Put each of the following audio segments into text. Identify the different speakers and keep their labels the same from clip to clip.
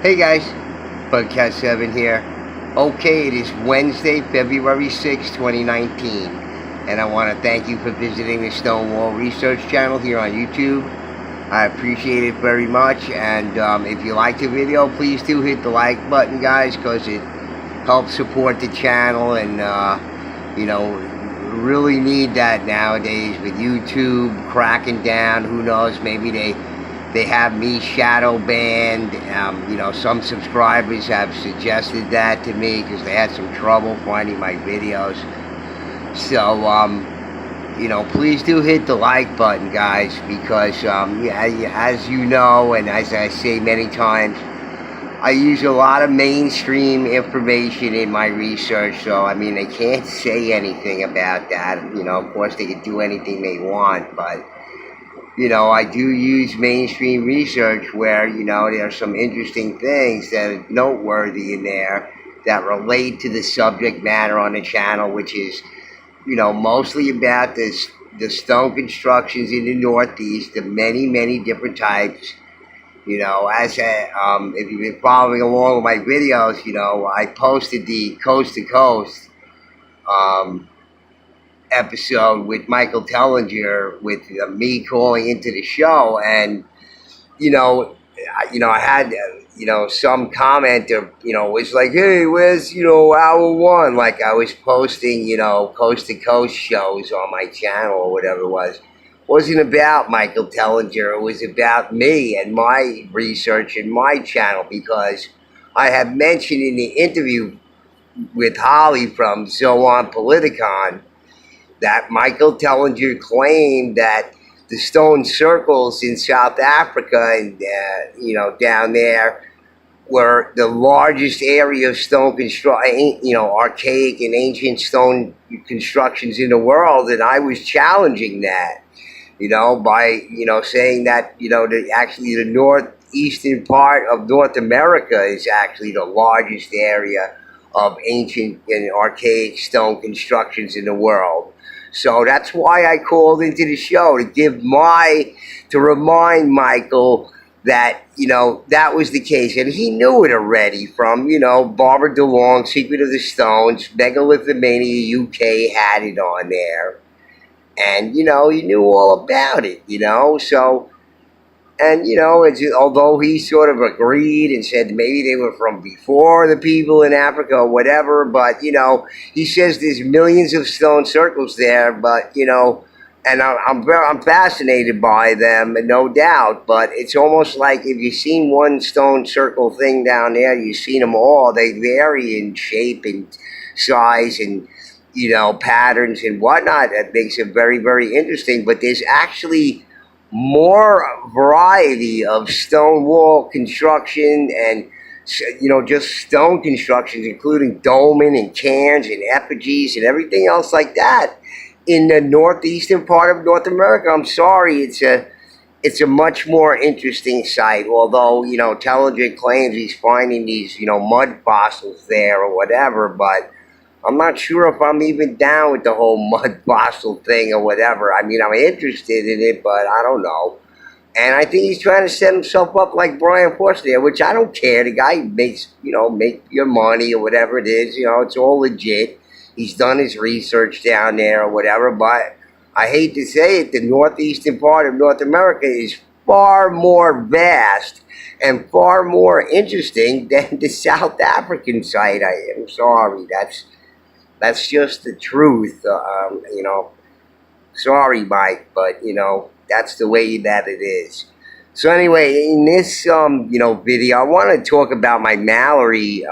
Speaker 1: Hey guys, Bugcast 7 here. Okay, it is Wednesday, February 6, 2019, and I want to thank you for visiting the Stonewall Research channel here on YouTube. I appreciate it very much, and if you like the video, please do hit the like button, guys, because it helps support the channel, and really need that nowadays with YouTube cracking down. Who knows, maybe they have me shadow banned. Some subscribers have suggested that to me because they had some trouble finding my videos. So, please do hit the like button, guys, because as you know, and as I say many times, I use a lot of mainstream information in my research. So, I mean, they can't say anything about that. Of course, they can do anything they want, but I do use mainstream research where, there are some interesting things that are noteworthy in there that relate to the subject matter on the channel, which is, mostly about the stone constructions in the Northeast, the many, many different types. If you've been following along with my videos, I posted the Coast to Coast, episode with Michael Tellinger with me calling into the show, and I had some commenter was like, hey, where's hour one, like I was posting Coast to Coast shows on my channel or whatever it was. It wasn't about Michael Tellinger, it was about me and my research and my channel, because I have mentioned in the interview with Holly from Zoan Politikon that Michael Tellinger claimed that the stone circles in South Africa and, down there were the largest area of stone archaic and ancient stone constructions in the world. And I was challenging that, by, saying that, actually the northeastern part of North America is actually the largest area of ancient and archaic stone constructions in the world. So that's why I called into the show, to remind Michael that, that was the case. And he knew it already from, Barbara DeLong, Secret of the Stones, Megalithomania UK had it on there. And, he knew all about it, so... And, although he sort of agreed and said maybe they were from before the people in Africa or whatever, but, he says there's millions of stone circles there, but, and I'm fascinated by them, no doubt, but it's almost like if you've seen one stone circle thing down there, you've seen them all. They vary in shape and size and, patterns and whatnot. That makes it very, very interesting, but there's actually more variety of stone wall construction and, just stone constructions, including dolmen and cairns and effigies and everything else like that in the northeastern part of North America. I'm sorry, it's a much more interesting site, although, Tellinger claims he's finding these, mud fossils there or whatever, but I'm not sure if I'm even down with the whole mud fossil thing or whatever. I mean, I'm interested in it, but I don't know. And I think he's trying to set himself up like Brian Forster, which I don't care. The guy makes, make your money or whatever it is. It's all legit. He's done his research down there or whatever, but I hate to say it, the northeastern part of North America is far more vast and far more interesting than the South African side. I am sorry, that's just the truth, Sorry, Mike, but, that's the way that it is. So anyway, in this, video, I want to talk about my Mallory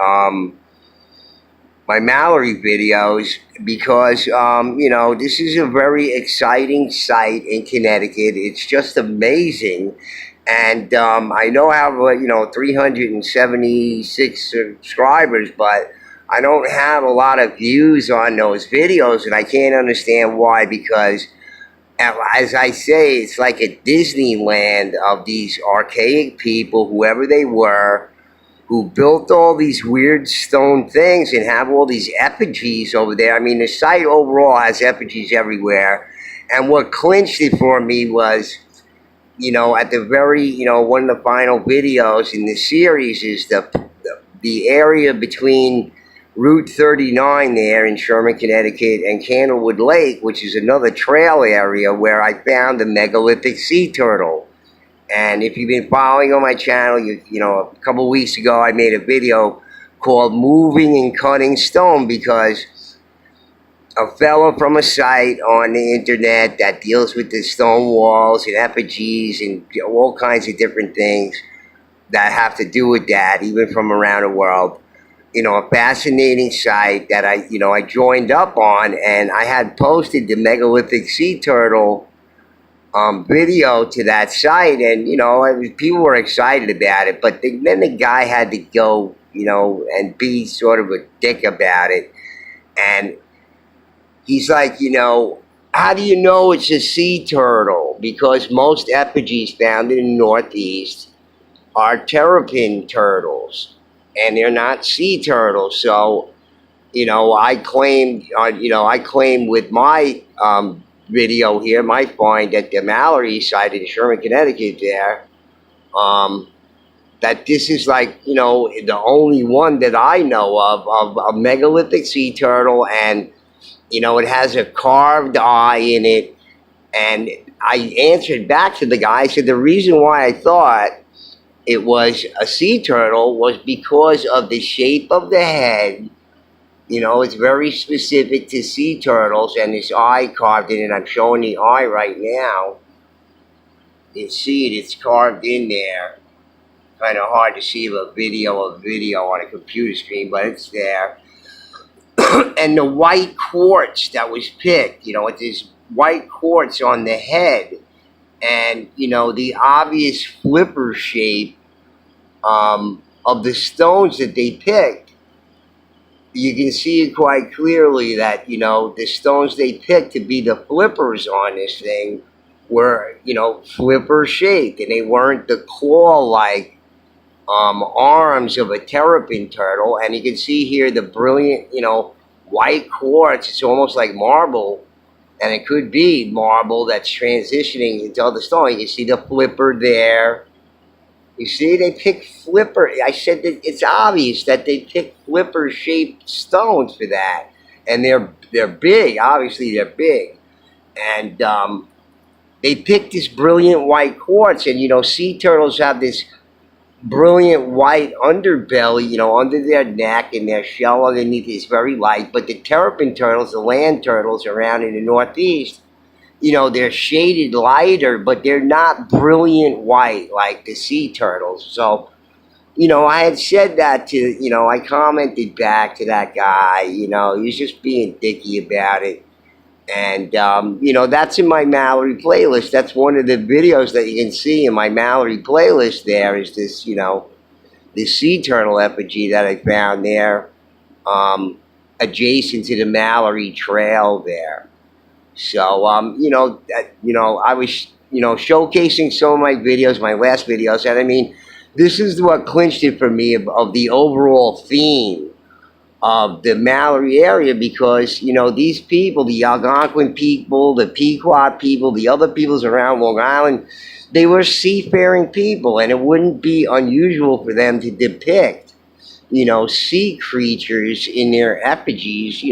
Speaker 1: videos because, this is a very exciting site in Connecticut. It's just amazing. And I know I have, 376 subscribers, but I don't have a lot of views on those videos, and I can't understand why, because, as I say, it's like a Disneyland of these archaic people, whoever they were, who built all these weird stone things and have all these effigies over there. I mean, the site overall has effigies everywhere, and what clinched it for me was at the very, one of the final videos in the series is the area between Route 39 there in Sherman, Connecticut, and Candlewood Lake, which is another trail area where I found the megalithic sea turtle. And if you've been following on my channel, a couple of weeks ago I made a video called Moving and Cutting Stone, because a fellow from a site on the internet that deals with the stone walls and effigies and all kinds of different things that have to do with that, even from around the world. A fascinating site that I joined up on, and I had posted the megalithic sea turtle video to that site, and people were excited about it, but then the guy had to go, and be sort of a dick about it, and he's like, how do you know it's a sea turtle? Because most effigies found in the Northeast are terrapin turtles, and they're not sea turtles. So, I claim with my video here, my find at the Mallory site in Sherman, Connecticut there, that this is like, the only one that I know of a megalithic sea turtle, and it has a carved eye in it. And I answered back to the guy. I said the reason why I thought it was a sea turtle was because of the shape of the head. It's very specific to sea turtles, and this eye carved in it. I'm showing the eye right now. You can see it, it's carved in there. Kind of hard to see a video on a computer screen, but it's there. And the white quartz that was picked, with this white quartz on the head, and the obvious flipper shape of the stones that they picked, you can see it quite clearly that the stones they picked to be the flippers on this thing were flipper shaped, and they weren't the claw-like arms of a terrapin turtle. And you can see here the brilliant white quartz. It's almost like marble, and it could be marble that's transitioning into other stone. You can see the flipper there. You see, they pick flipper. I said that it's obvious that they pick flipper-shaped stones for that, and they're big. Obviously, they're big, and they picked this brilliant white quartz. And sea turtles have this brilliant white underbelly, under their neck, and their shell underneath is very light. But the terrapin turtles, the land turtles around in the Northeast, they're shaded lighter, but they're not brilliant white like the sea turtles. So, I had said that to, I commented back to that guy, he was just being dicky about it. And, that's in my Mallory playlist. That's one of the videos that you can see in my Mallory playlist. There is this, this sea turtle effigy that I found there, adjacent to the Mallory Trail there. So, I was, showcasing some of my videos, my last videos, and I mean, this is what clinched it for me of the overall theme of the Mallory area, because, these people, the Algonquin people, the Pequot people, the other peoples around Long Island, they were seafaring people, and it wouldn't be unusual for them to depict, sea creatures in their effigies,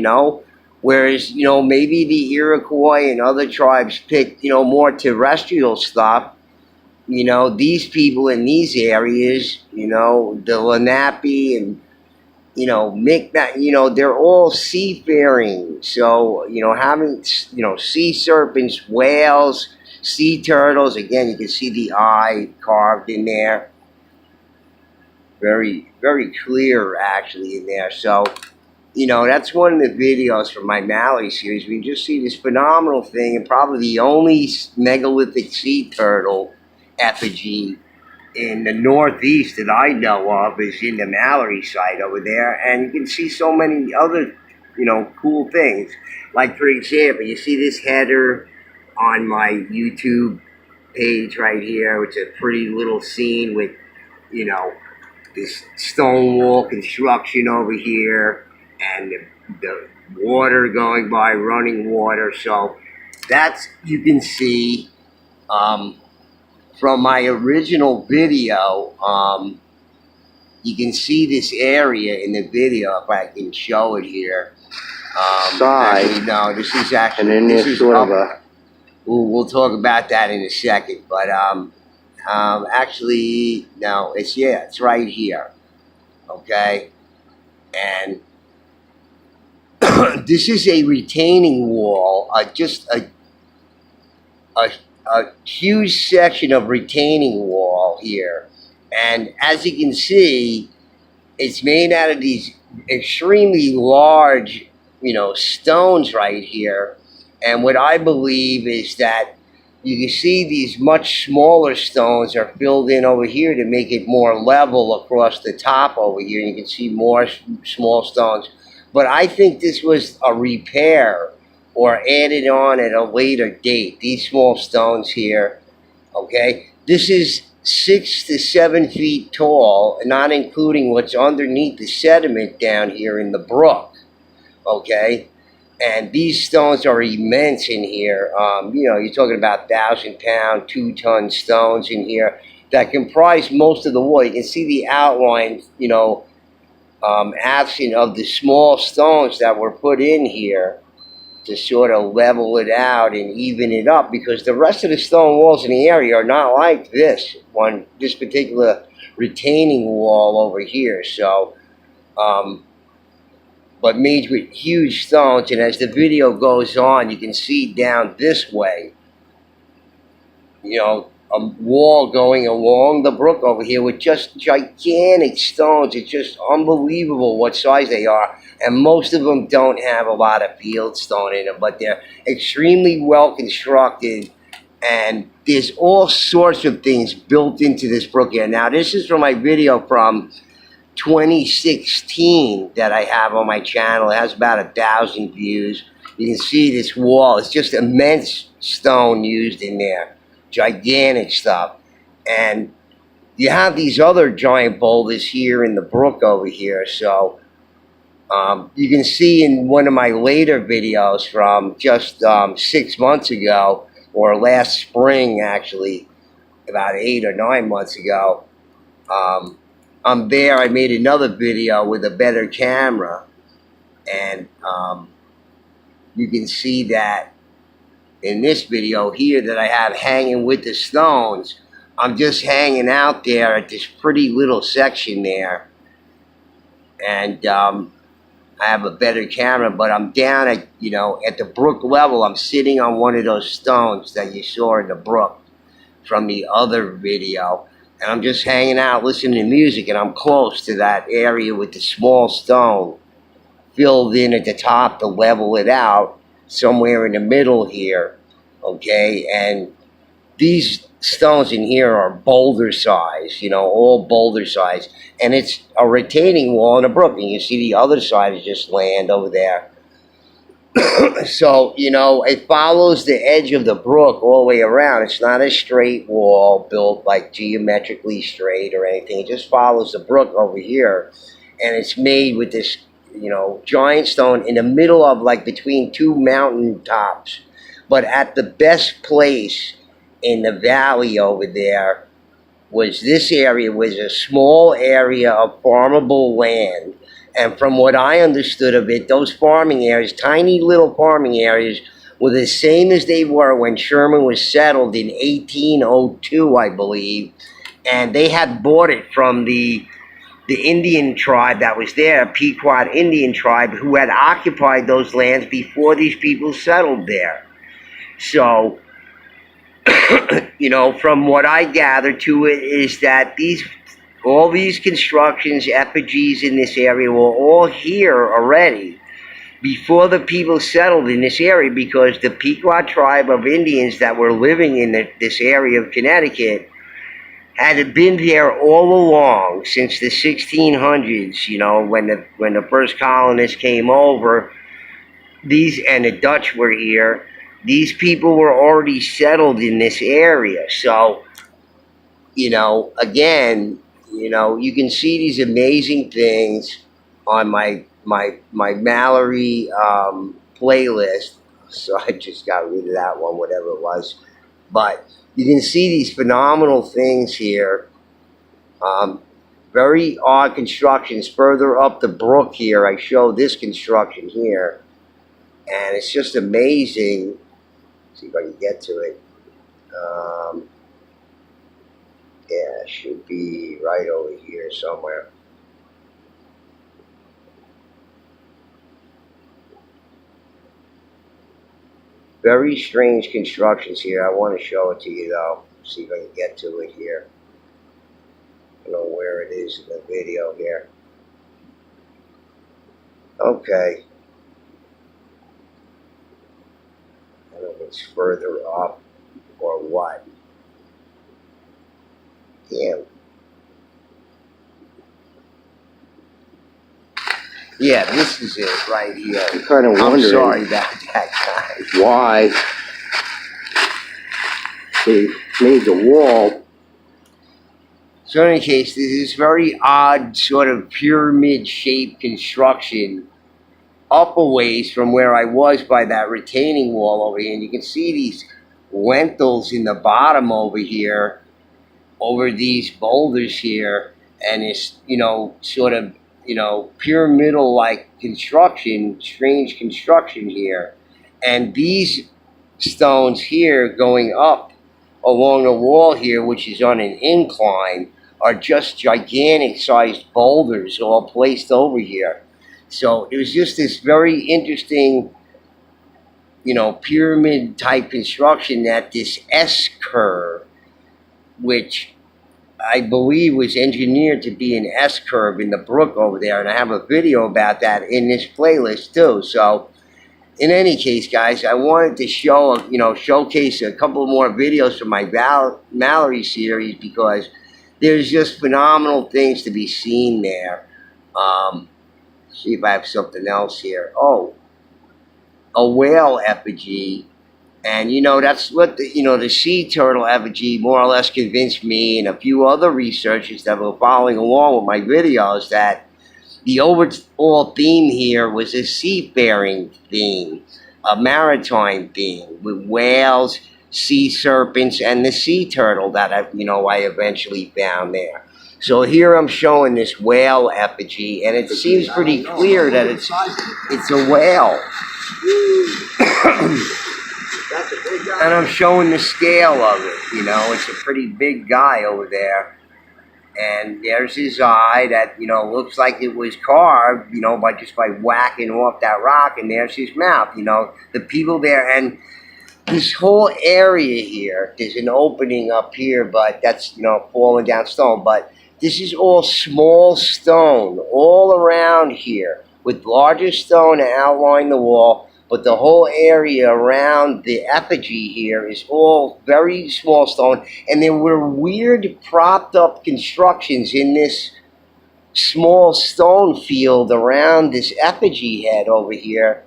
Speaker 1: whereas, maybe the Iroquois and other tribes picked, more terrestrial stuff. These people in these areas, the Lenape and, Micmac, they're all seafaring. So, having, sea serpents, whales, sea turtles, again, you can see the eye carved in there. Very, very clear, actually, in there. So, that's one of the videos from my Mallory series. We just see this phenomenal thing, and probably the only megalithic sea turtle effigy in the Northeast that I know of is in the Mallory site over there. And you can see so many other, cool things. Like, for example, you see this header on my YouTube page right here. It's a pretty little scene with, this stone wall construction over here, and the water going by, running water. So that's, you can see, from my original video, you can see this area in the video, if I can show it here. Actually, no, this is actually, and then this is sort of a, we'll talk about that in a second, but actually, no, it's right here, okay? And this is a retaining wall, just a huge section of retaining wall here. And as you can see, it's made out of these extremely large, stones right here. And what I believe is that you can see these much smaller stones are filled in over here to make it more level across the top over here. You can see more small stones. But I think this was a repair or added on at a later date. These small stones here, okay? This is 6 to 7 feet tall, not including what's underneath the sediment down here in the brook, okay? And these stones are immense in here. You're talking about 1,000-pound, 2-ton stones in here that comprise most of the wall. You can see the outline, absent of the small stones that were put in here to sort of level it out and even it up, because the rest of the stone walls in the area are not like this one, this particular retaining wall over here. So, but made with huge stones. And as the video goes on, you can see down this way, a wall going along the brook over here with just gigantic stones. It's just unbelievable what size they are. And most of them don't have a lot of field stone in them, but they're extremely well constructed. And there's all sorts of things built into this brook here. Now, this is from my video from 2016 that I have on my channel. It has about 1,000 views. You can see this wall. It's just immense stone used in there. Gigantic stuff. And you have these other giant boulders here in the brook over here. So you can see in one of my later videos from just 6 months ago, or last spring actually, about 8 or 9 months ago, I'm there. I made another video with a better camera, and you can see that in this video here that I have hanging with the stones. I'm just hanging out there at this pretty little section there, and I have a better camera, but I'm down at, at the brook level. I'm sitting on one of those stones that you saw in the brook from the other video. And I'm just hanging out, listening to music, and I'm close to that area with the small stone filled in at the top to level it out, somewhere in the middle here, okay? And these stones in here are boulder size, all boulder size. And it's a retaining wall in a brook, and you see the other side is just land over there. So, it follows the edge of the brook all the way around. It's not a straight wall built like geometrically straight or anything. It just follows the brook over here. And it's made with this, giant stone in the middle of, between two mountain tops. But at the best place in the valley over there was this area, was a small area of farmable land. And from what I understood of it, those farming areas, tiny little farming areas, were the same as they were when Sherman was settled in 1802, I believe. And they had bought it from the Indian tribe that was there, Pequot Indian tribe, who had occupied those lands before these people settled there. So, from what I gathered to it is that all these constructions, effigies in this area were all here already before the people settled in this area, because the Pequot tribe of Indians that were living in this area of Connecticut had been there all along since the 1600s, when the first colonists came over, and the Dutch were here. These people were already settled in this area. So, again, you can see these amazing things on my Mallory playlist. So I just got rid of that one, whatever it was. But you can see these phenomenal things here. Very odd constructions. Further up the brook here, I show this construction here. And it's just amazing. Let's see if I can get to it. Yeah, it should be right over here somewhere. Very strange constructions here. I want to show it to you though. See if I can get to it here. I don't know where it is in the video here. Okay. I don't know if it's further up or what. Damn. Yeah, this is it right here.
Speaker 2: I'm kind of wondering.
Speaker 1: I'm sorry about that, guys.
Speaker 2: Why they made the wall.
Speaker 1: So in any case, this is very odd sort of pyramid-shaped construction up a ways from where I was by that retaining wall over here. And you can see these lentils in the bottom over here, over these boulders here. And it's, you know, sort of, you know, pyramidal-like construction, strange construction here. And these stones here going up along the wall here, which is on an incline, are just gigantic-sized boulders all placed over here. So it was just this very interesting, you know, pyramid-type construction that this S-curve, which I believe was engineered to be an S-curve in the brook over there, and I have a video about that in this playlist too. So in any case, guys, I wanted to show, you know, showcase a couple more videos from my Mallory series because there's just phenomenal things to be seen there. See if I have something else here. Oh, a whale effigy. And, you know, that's what, the sea turtle effigy more or less convinced me and a few other researchers that were following along with my videos that the overall theme here was a seafaring theme, a maritime theme with whales, sea serpents, and the sea turtle that I eventually found there. So here I'm showing this whale effigy, and it seems pretty clear that it's a whale. And I'm showing the scale of it, you know, it's a pretty big guy over there. And there's his eye that, you know, looks like it was carved, you know, by whacking off that rock. And there's his mouth, you know, the people there. And this whole area here, there's an opening up here, but that's, you know, falling down stone. But this is all small stone all around here with larger stone to outline the wall. But the whole area around the effigy here is all very small stone. And there were weird propped up constructions in this small stone field around this effigy head over here.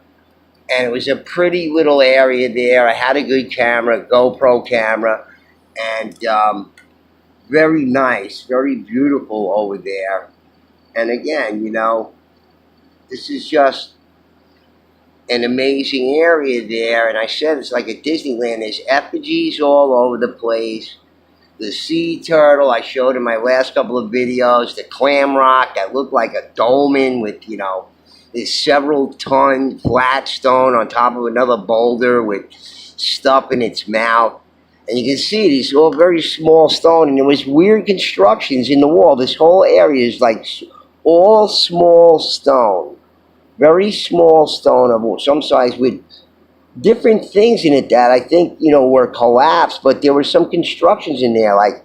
Speaker 1: And it was a pretty little area there. I had a good camera, GoPro camera. And very nice, very beautiful over there. And again, you know, this is just an amazing area there, and I said it's like a Disneyland. There's effigies all over the place. The sea turtle I showed in my last couple of videos. The clam rock that looked like a dolmen with, you know, this several ton flat stone on top of another boulder with stuff in its mouth. And you can see these all very small stone, and there was weird constructions in the wall. This whole area is like all small stone. Very small stone of some size with different things in it that I think, you know, were collapsed, but there were some constructions in there, like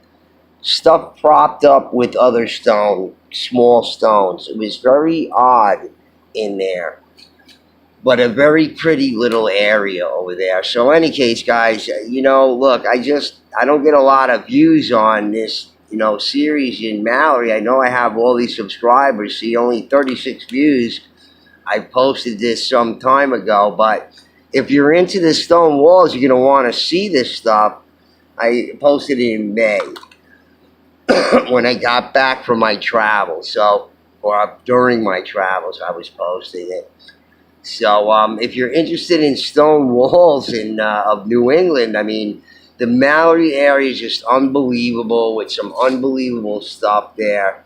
Speaker 1: stuff propped up with other stone, small stones. It was very odd in there, but a very pretty little area over there. So in any case, guys, you know, look, I don't get a lot of views on this, you know, series in Mallory. I know I have all these subscribers, see only 36 views. I posted this some time ago, but if you're into the stone walls, you're going to want to see this stuff. I posted it in May when I got back from my travels, or during my travels, I was posting it. So if you're interested in stone walls of New England, I mean, The Mallory area is just unbelievable with some unbelievable stuff there.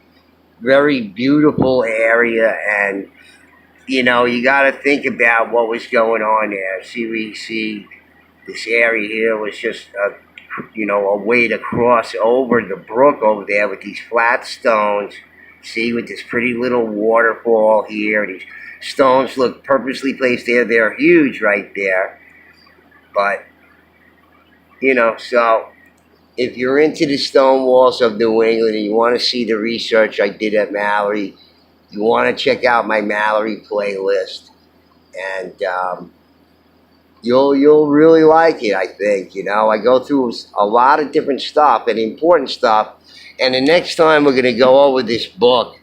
Speaker 1: Very beautiful area, and you know, you got to think about what was going on there. See, this area here was just a way to cross over the brook over there with these flat stones. See, with this pretty little waterfall here. These stones look purposely placed there. They're huge right there. But, so if you're into the stone walls of New England and you want to see the research I did at Mallory, you want to check out my Mallory playlist. And you'll really like it, I think. I go through a lot of different stuff and important stuff. And the next time we're going to go over this book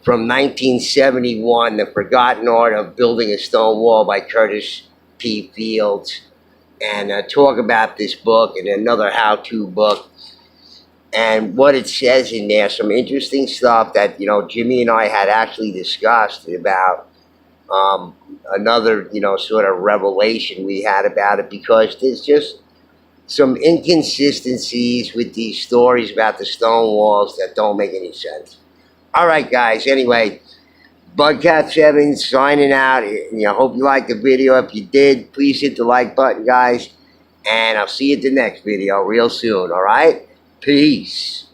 Speaker 1: from 1971, The Forgotten Art of Building a Stone Wall by Curtis P. Fields, and talk about this book and another how-to book and what it says in there. Some interesting stuff that, Jimmy and I had actually discussed about another, sort of revelation we had about it, because there's just some inconsistencies with these stories about the stone walls that don't make any sense. All right, guys. Anyway, Bugcat7 signing out. I hope you liked the video. If you did, please hit the like button, guys. And I'll see you at the next video real soon, all right? Peace.